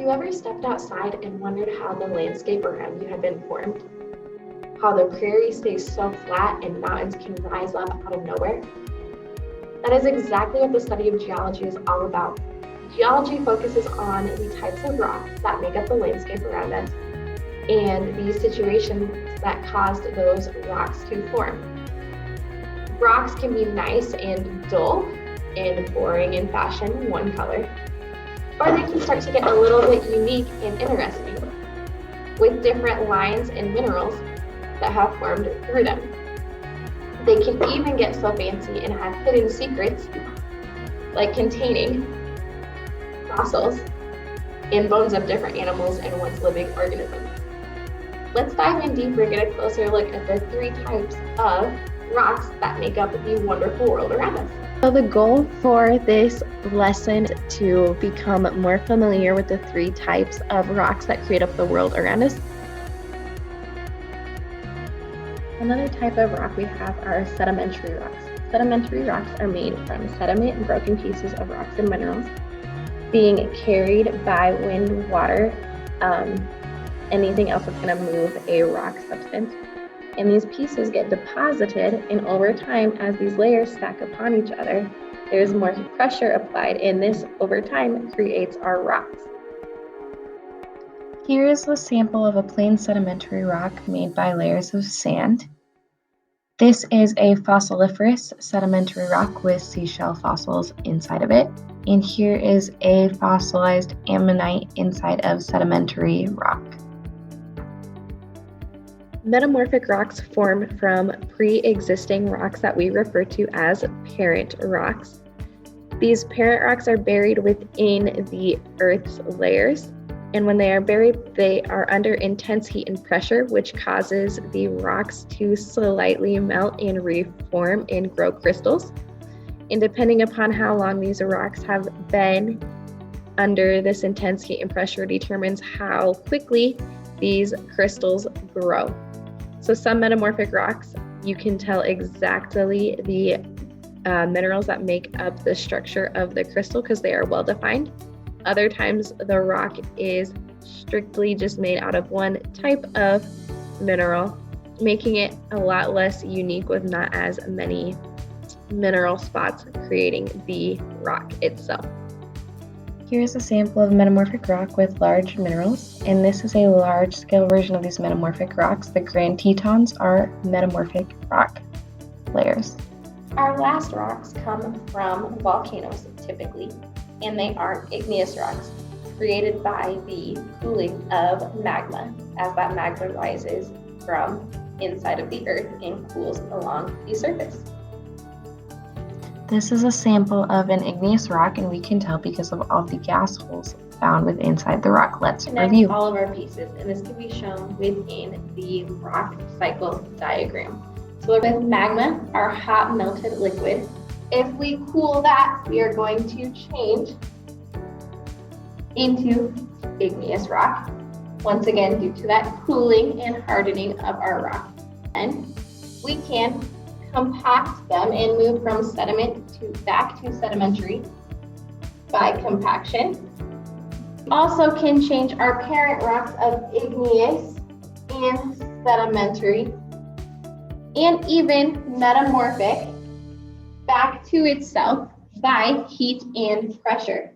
you ever stepped outside and wondered how the landscape around you had been formed? How the prairie stays so flat and mountains can rise up out of nowhere? That is exactly what the study of geology is all about. Geology focuses on the types of rocks that make up the landscape around us and the situations that caused those rocks to form. Rocks can be nice and dull and boring in fashion, one color, or they can start to get a little bit unique and interesting with different lines and minerals that have formed through them. They can even get so fancy and have hidden secrets, like containing fossils and bones of different animals and once living organisms. Let's dive in deeper and get a closer look at the 3 types of rocks that make up the wonderful world around us. So the goal for this lesson is to become more familiar with the 3 types of rocks that create up the world around us. Another type of rock we have are sedimentary rocks. Sedimentary rocks are made from sediment and broken pieces of rocks and minerals being carried by wind, water, anything else that's going to move a rock substance. And these pieces get deposited, and over time, as these layers stack upon each other, there's more pressure applied, and this over time creates our rocks. Here is a sample of a plain sedimentary rock made by layers of sand. This is a fossiliferous sedimentary rock with seashell fossils inside of it. And here is a fossilized ammonite inside of sedimentary rock. Metamorphic rocks form from pre-existing rocks that we refer to as parent rocks. These parent rocks are buried within the Earth's layers, and when they are buried, they are under intense heat and pressure, which causes the rocks to slightly melt and reform and grow crystals. And depending upon how long these rocks have been under this intense heat and pressure determines how quickly these crystals grow. So some metamorphic rocks, you can tell exactly the minerals that make up the structure of the crystal because they are well defined. Other times the rock is strictly just made out of one type of mineral, making it a lot less unique with not as many mineral spots creating the rock itself. Here's a sample of metamorphic rock with large minerals, and this is a large-scale version of these metamorphic rocks. The Grand Tetons are metamorphic rock layers. Our last rocks come from volcanoes typically, and they are igneous rocks created by the cooling of magma as that magma rises from inside of the earth and cools along the surface. This is a sample of an igneous rock, and we can tell because of all the gas holes found within inside the rock. Let's review all of our pieces, and this can be shown within the rock cycle diagram. So with magma, our hot melted liquid, if we cool that, we are going to change into igneous rock. Once again, due to that cooling and hardening of our rock. And we can compact them and move from sediment back to sedimentary by compaction. Also can change our parent rocks of igneous and sedimentary and even metamorphic back to itself by heat and pressure.